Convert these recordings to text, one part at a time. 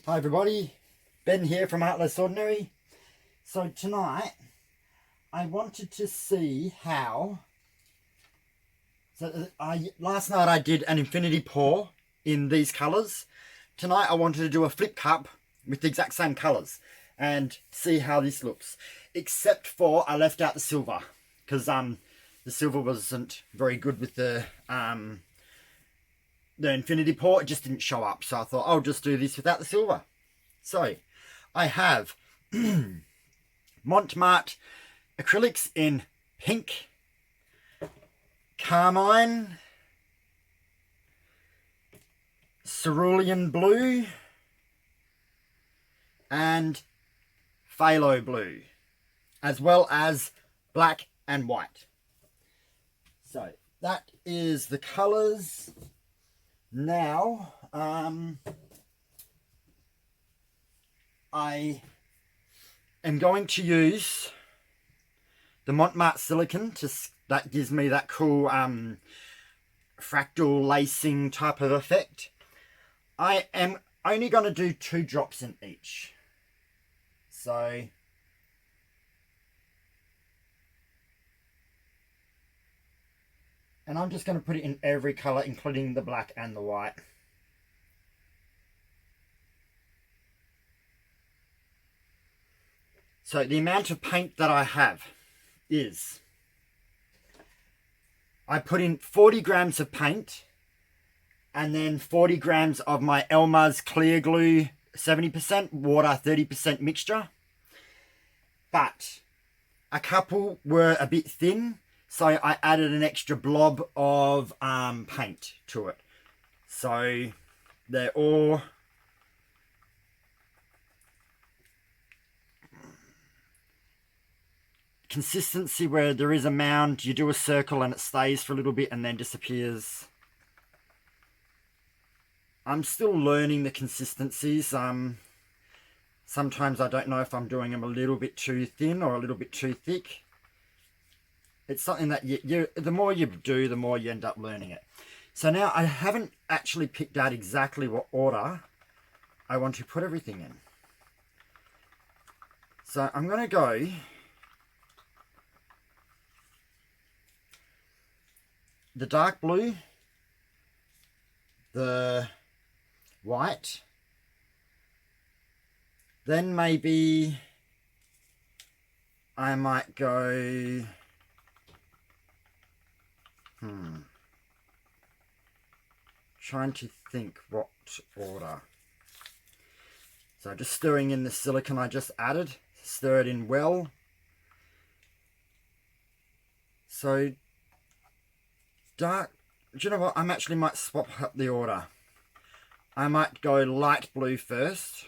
Hi everybody, Ben here from Artless Ordinary. So tonight I wanted to see how, last night I did an infinity pour in these colours. Tonight I wanted to do a flip cup with the exact same colours and see how this looks. Except for I left out the silver because the silver wasn't very good with the infinity pour. It just didn't show up, so I thought I'll just do this without the silver. So I have marte acrylics in pink, carmine, cerulean blue, and phthalo blue, as well as black and white. So that is the colours. Now I am going to use the mont silicone that gives me that cool fractal lacing type of effect. I am only going to do 2 drops in each. So and I'm just going to put it in every colour, including the black and the white. So the amount of paint that I have is, I put in 40 grams of paint and then 40 grams of my Elmers clear glue, 70%, water 30% mixture. But a couple were a bit thin, so I added an extra blob of paint to it. So they're all consistency where there is a mound, you do a circle and it stays for a little bit and then disappears. I'm still learning the consistencies. Sometimes I don't know if I'm doing them a little bit too thin or a little bit too thick. It's something that the more you do, the more you end up learning it. So now I haven't actually picked out exactly what order I want to put everything in. So I'm going to go the dark blue, the white, then maybe I might go trying to think what order. So just stirring in the silicone I just added, stir it in well. So dark, do you know what, I actually might swap up the order. I might go light blue first.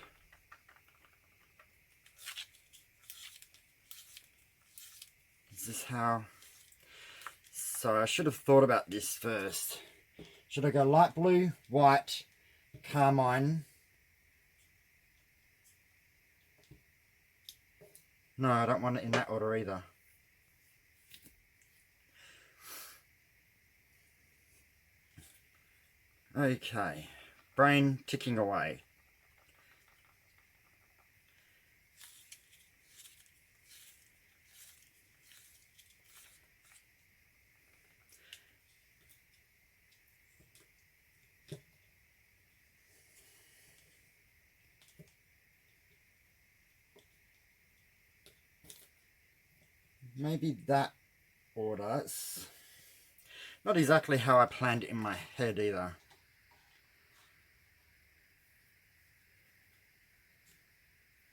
Is this how? So I should have thought about this first. Should I go light blue, white, carmine? No, I don't want it in that order either. Okay, brain ticking away. Maybe that order. It's not exactly how I planned it in my head either.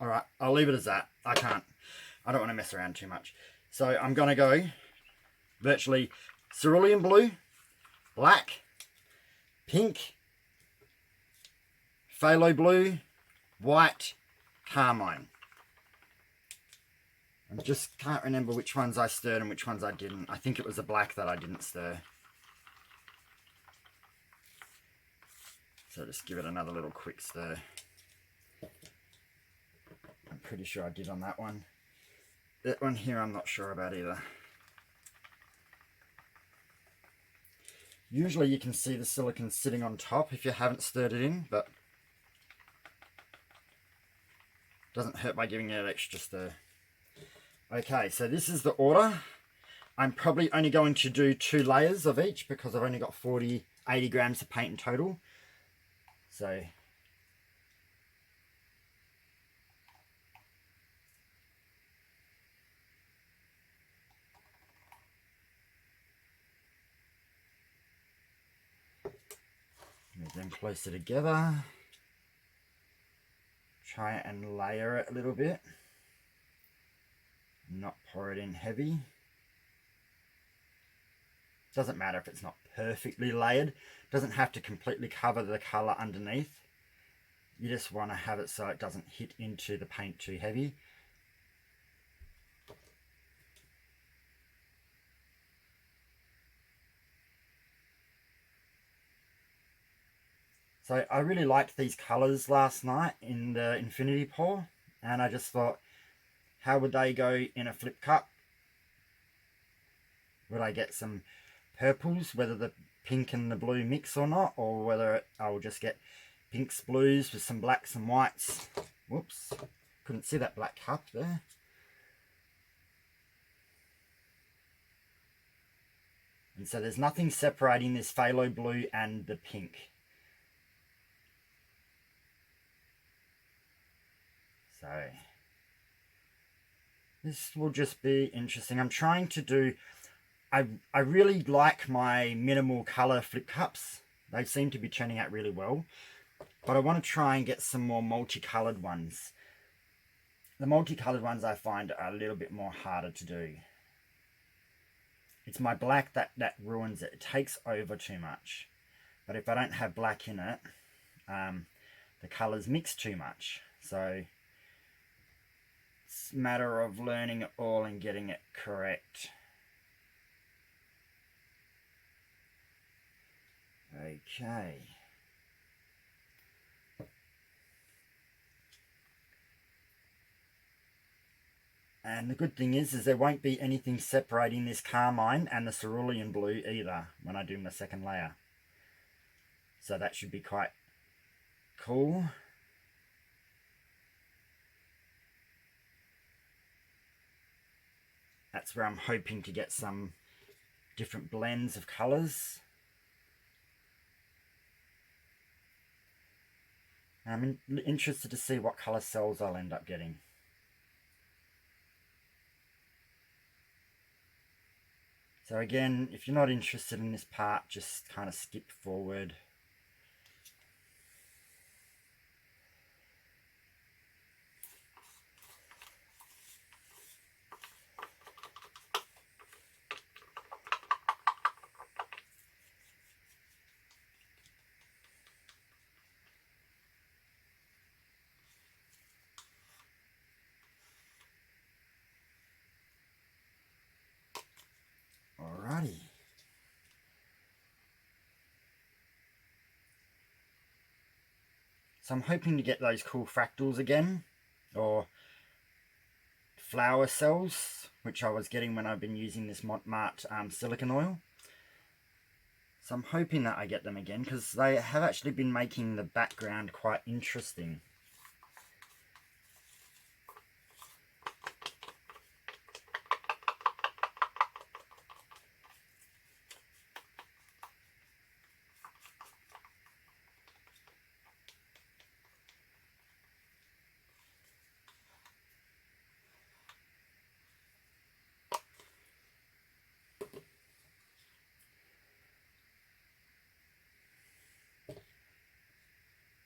Alright, I'll leave it as that. I don't want to mess around too much. So I'm going to go virtually cerulean blue, black, pink, phthalo blue, white, carmine. I just can't remember which ones I stirred and which ones I didn't. I think it was the black that I didn't stir. So just give it another little quick stir. I'm pretty sure I did on that one. That one here I'm not sure about either. Usually you can see the silicone sitting on top if you haven't stirred it in, but Doesn't hurt by giving it extra stir. Okay, so this is the order. I'm probably only going to do 2 layers of each because I've only got 80 grams of paint in total. So move them closer together. Try and layer it a little bit. Not pour it in heavy. Doesn't matter if it's not perfectly layered. Doesn't have to completely cover the colour underneath. You just want to have it so it doesn't hit into the paint too heavy. So I really liked these colours last night in the Infinity Pour, and I just thought, how would they go in a flip cup? Would I get some purples, whether the pink and the blue mix or not, or whether I'll just get pinks, blues with some blacks and whites. Whoops, couldn't see that black cup there. And so there's nothing separating this phthalo blue and the pink. So this will just be interesting. I'm trying to do, I really like my minimal color flip cups. They seem to be turning out really well. But I want to try and get some more multicolored ones. The multicolored ones I find are a little bit more harder to do. It's my black that ruins it. It takes over too much. But if I don't have black in it, the colors mix too much. So it's a matter of learning it all and getting it correct. Okay. And the good thing is there won't be anything separating this carmine and the cerulean blue either when I do my second layer. So that should be quite cool. That's where I'm hoping to get some different blends of colours. I'm interested to see what colour cells I'll end up getting. So again, if you're not interested in this part, just kind of skip forward. Alrighty. So I'm hoping to get those cool fractals again, or flower cells, which I was getting when I've been using this marte silicone oil. So I'm hoping that I get them again, because they have actually been making the background quite interesting.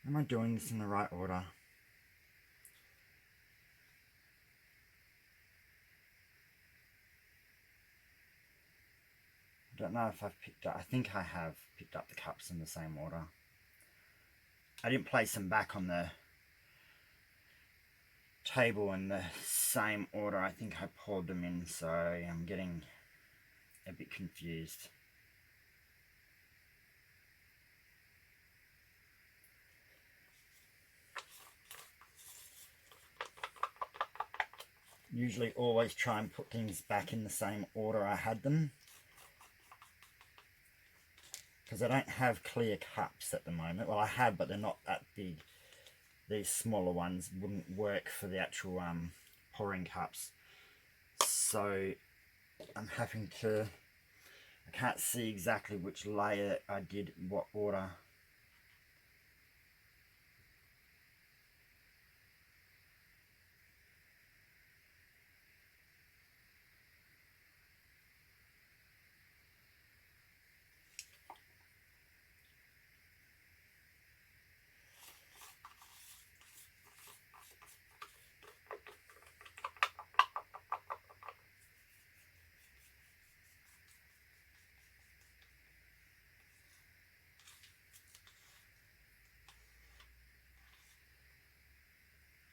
Am I doing this in the right order? I don't know if I've picked up, I think I have picked up the cups in the same order. I didn't place them back on the table in the same order I think I poured them in, so I'm getting a bit confused. Usually always try and put things back in the same order I had them, because I don't have clear cups at the moment. Well, I have, but they're not that big. these smaller ones wouldn't work for the actual pouring cups. So I'm having to, I can't see exactly which layer I did what order.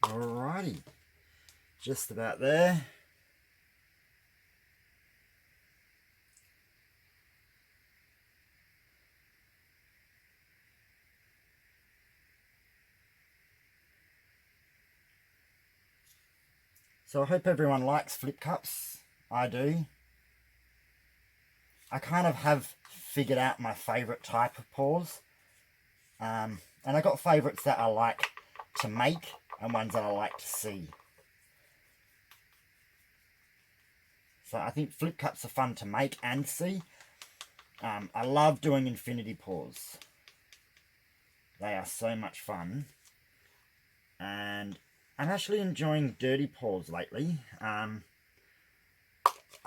Alrighty, just about there. So I hope everyone likes flip cups. I do. I kind of have figured out my favourite type of pours. And I got favourites that I like to make and ones that I like to see. So I think flip cups are fun to make and see. I love doing infinity pours. They are so much fun. And I'm actually enjoying dirty pours lately. I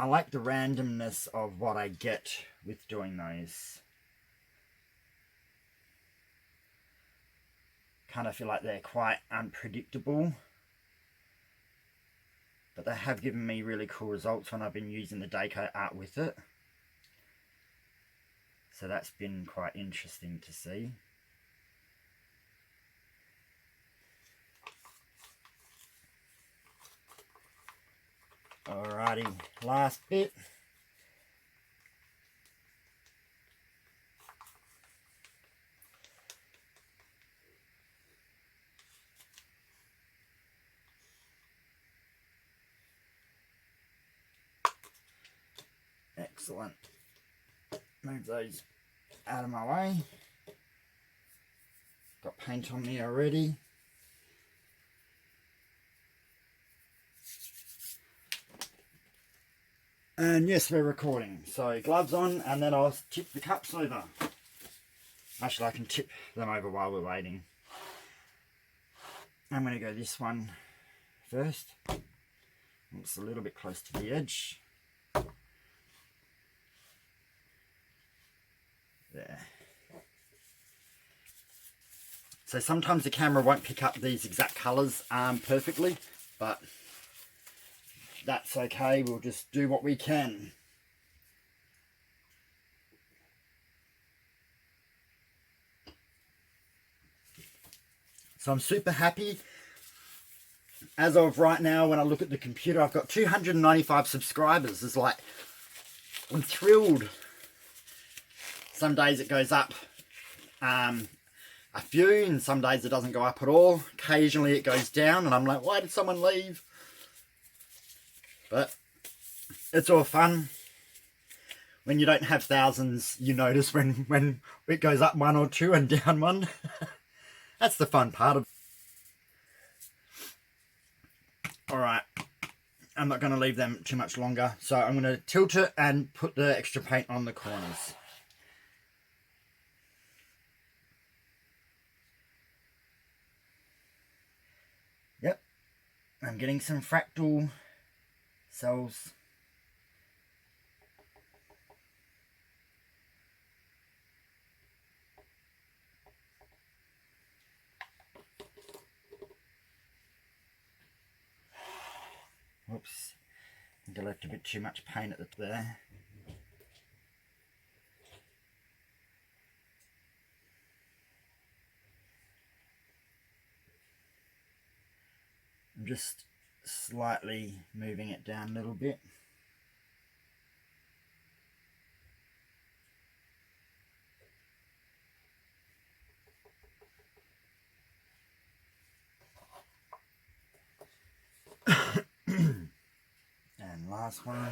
like the randomness of what I get with doing those. Kind of feel like they're quite unpredictable. But they have given me really cool results when I've been using the deco art with it. So that's been quite interesting to see. Alrighty, last bit. Excellent. Move those out of my way. Got paint on me already. And yes, we're recording. So gloves on, and then I'll tip the cups over. Actually, I can tip them over while we're waiting. I'm going to go this one first. It's a little bit close to the edge. There. So sometimes the camera won't pick up these exact colours perfectly, but that's okay. We'll just do what we can. So I'm super happy. As of right now, when I look at the computer, I've got 295 subscribers. It's like, I'm thrilled. Some days it goes up a few, and some days it doesn't go up at all. Occasionally it goes down, and I'm like, why did someone leave? But it's all fun. When you don't have thousands, you notice when it goes up one or two and down one. That's the fun part of it. Alright, I'm not going to leave them too much longer, so I'm going to tilt it and put the extra paint on the corners. Yep, I'm getting some fractal cells. Whoops, I think I left a bit too much paint at there. I'm just slightly moving it down a little bit. And last one.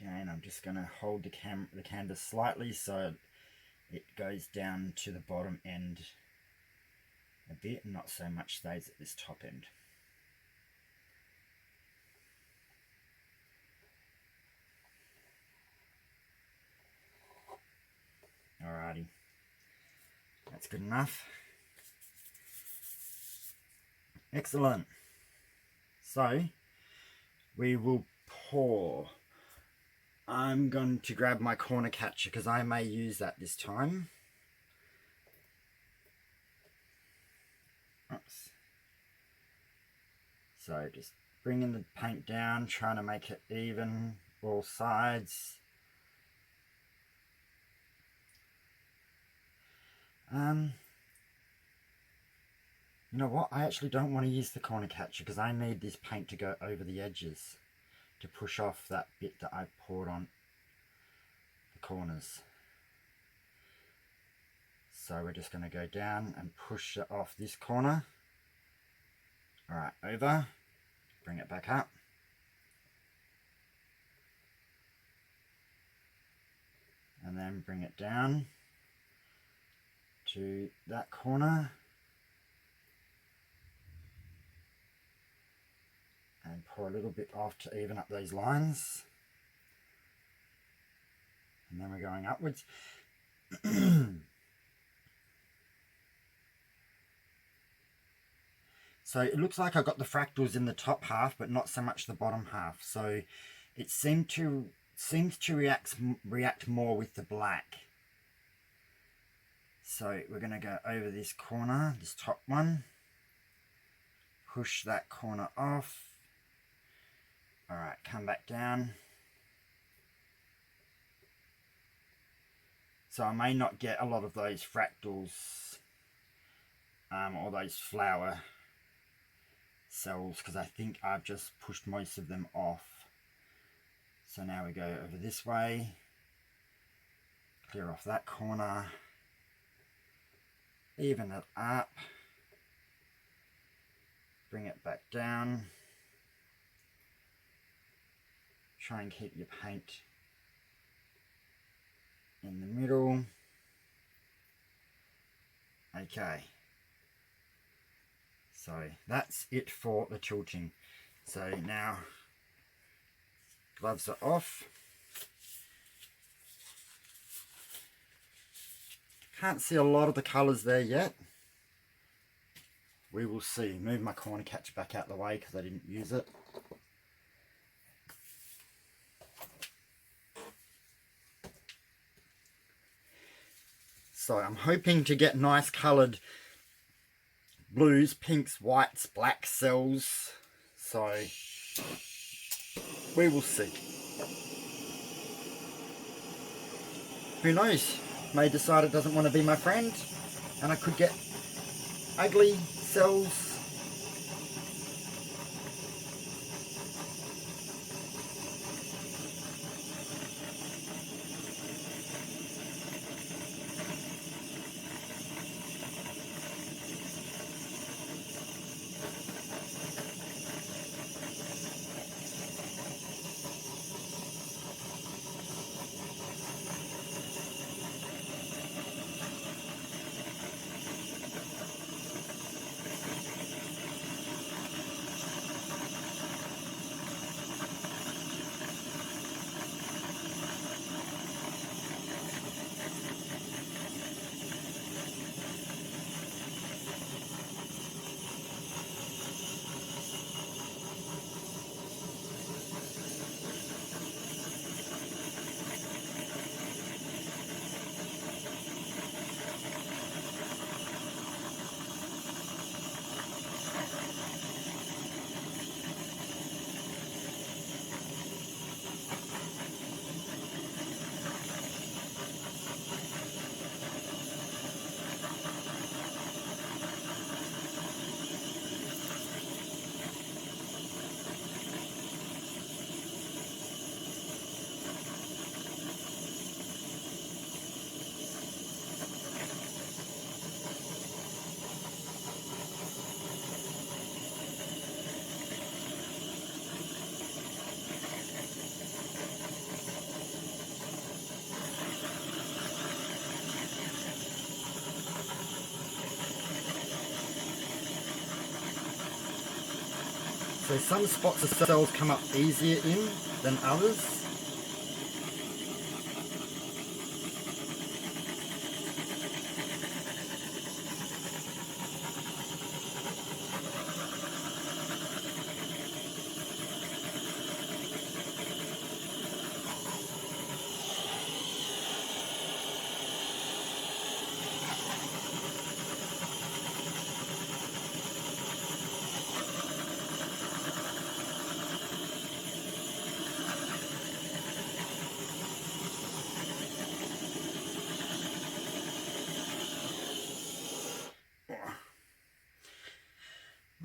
Again, I'm just going to hold the canvas slightly so it goes down to the bottom end a bit, and not so much stays at this top end. Alrighty, that's good enough. Excellent. So we will pour. I'm going to grab my corner catcher because I may use that this time. Oops. So just bringing the paint down, trying to make it even, all sides. You know what? I actually don't want to use the corner catcher because I need this paint to go over the edges to push off that bit that I poured on the corners. So we're just going to go down and push it off this corner. Alright, over. Bring it back up. And then bring it down to that corner. And pour a little bit off to even up those lines. And then we're going upwards. So it looks like I got the fractals in the top half, but not so much the bottom half. So it seems to react more with the black. So we're going to go over this corner, this top one. Push that corner off. Alright, come back down. So I may not get a lot of those fractals or those flower cells because I think I've just pushed most of them off. So now we go over this way, clear off that corner, even it up, bring it back down. Try and keep your paint in the middle. Okay. So that's it for the tilting. So now gloves are off. Can't see a lot of the colours there yet. We will see. Move my corner catch back out the way because I didn't use it. So I'm hoping to get nice coloured blues, pinks, whites, black cells. So we will see. Who knows? May decide it doesn't want to be my friend and I could get ugly cells. So some spots the cells come up easier in than others.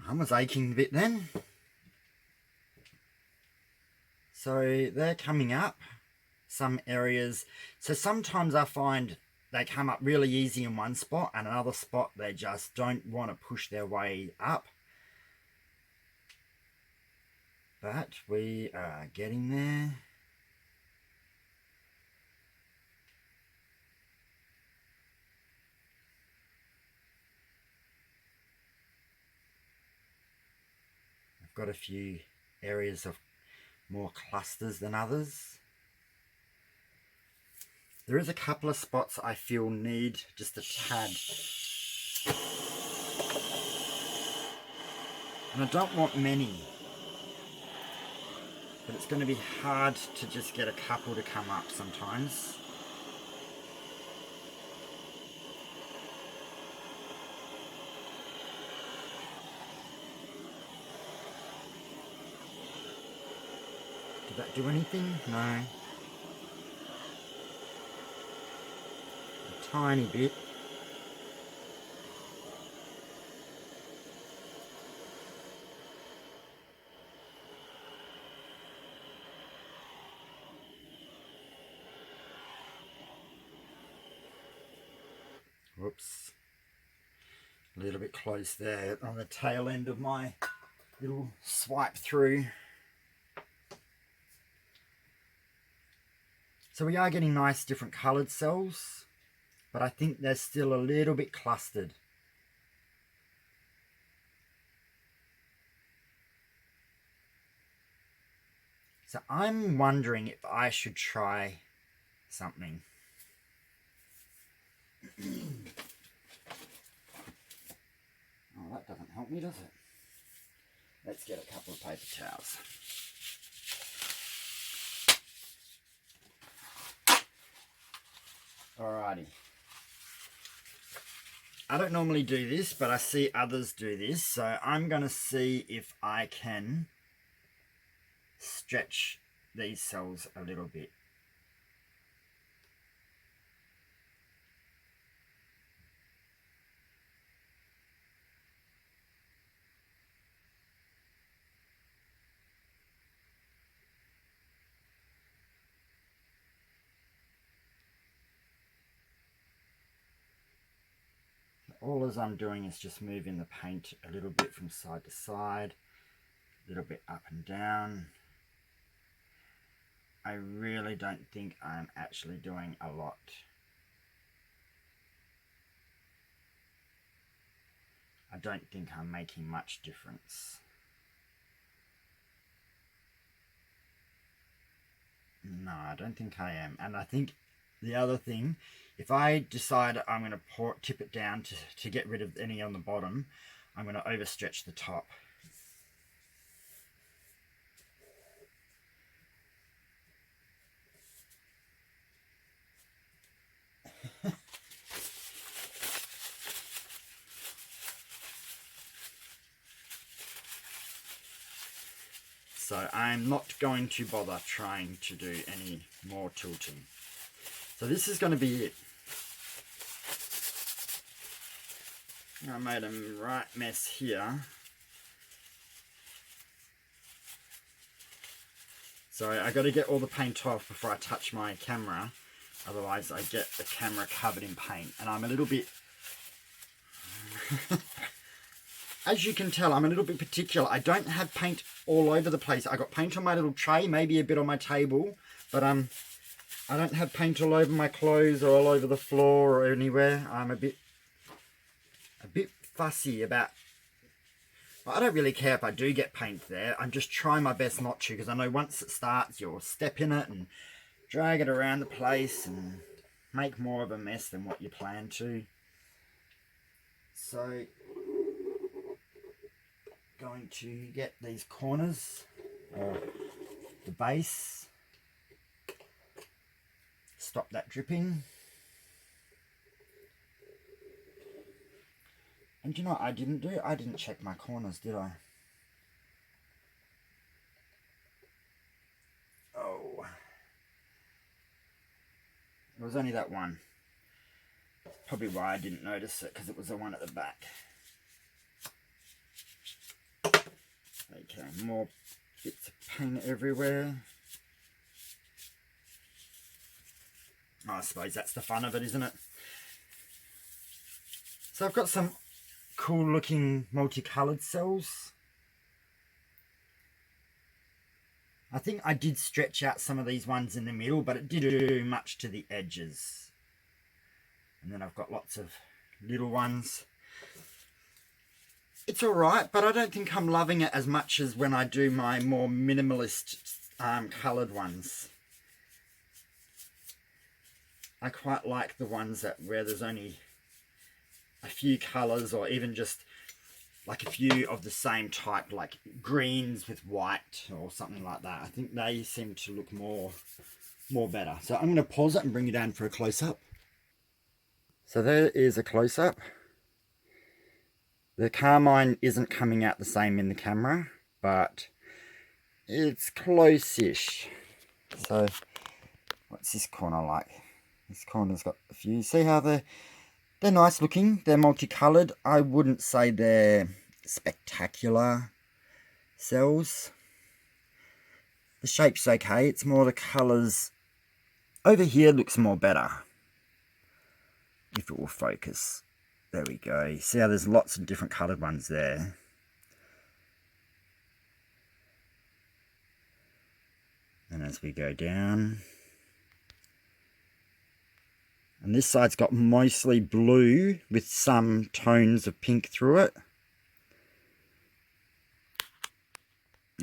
I was aching a bit then. So they're coming up, some areas. So sometimes I find they come up really easy in one spot, and another spot they just don't want to push their way up. But we are getting there. I've got a few areas of more clusters than others. There is a couple of spots I feel need just a tad. And I don't want many. But it's going to be hard to just get a couple to come up sometimes. Did that do anything? No. A tiny bit. Whoops. A little bit close there on the tail end of my little swipe through. So we are getting nice different coloured cells, but I think they're still a little bit clustered. So I'm wondering if I should try something. Oh, that doesn't help me, does it? Let's get a couple of paper towels. Alrighty. I don't normally do this, but I see others do this, so I'm going to see if I can stretch these cells a little bit. All as I'm doing is just moving the paint a little bit from side to side, a little bit up and down. I really don't think I'm actually doing a lot. I don't think I'm making much difference. No, I don't think I am. And I think the other thing, if I decide I'm going to tip it down to get rid of any on the bottom, I'm going to overstretch the top. So I'm not going to bother trying to do any more tilting. So this is going to be it. I made a right mess here. So I got to get all the paint off before I touch my camera. Otherwise I get the camera covered in paint. And I'm a little bit... As you can tell, I'm a little bit particular. I don't have paint all over the place. I got paint on my little tray, maybe a bit on my table. But I don't have paint all over my clothes or all over the floor or anywhere. I'm a bit fussy about... I don't really care if I do get paint there. I'm just trying my best not to, because I know once it starts, you'll step in it and drag it around the place and make more of a mess than what you plan to. So, going to get these corners, or the base, stop that dripping. And you know what I didn't do? I didn't check my corners, did I? Oh. It was only that one. Probably why I didn't notice it, because it was the one at the back. Okay, more bits of paint everywhere. Oh, I suppose that's the fun of it, isn't it? So I've got some cool looking multicolored cells. I think I did stretch out some of these ones in the middle, but it didn't do much to the edges. And then I've got lots of little ones. It's alright, but I don't think I'm loving it as much as when I do my more minimalist coloured ones. I quite like the ones where there's only a few colours, or even just like a few of the same type, like greens with white or something like that. I think they seem to look more better. So I'm going to pause it and bring you down for a close-up. So there is a close-up. The carmine isn't coming out the same in the camera, but it's close-ish. So what's this corner like? This corner's got a few. See how they're nice looking. They're multicolored. I wouldn't say they're spectacular cells. The shape's okay. It's more the colors. Over here looks more better. If it will focus. There we go. See how there's lots of different colored ones there. And as we go down. And this side's got mostly blue with some tones of pink through it.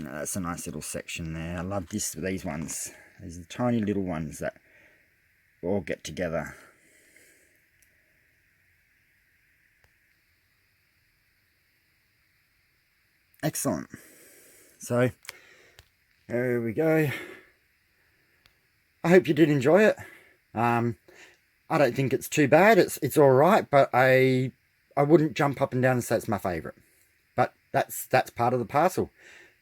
Oh, that's a nice little section there. I love these ones. These are the tiny little ones that all get together. Excellent. So, there we go. I hope you did enjoy it. I don't think it's too bad. It's all right, but I wouldn't jump up and down and say it's my favourite. But that's part of the parcel.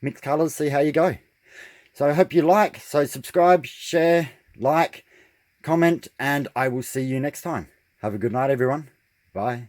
Mix colours, see how you go. So I hope you like. So subscribe, share, like, comment, and I will see you next time. Have a good night, everyone. Bye.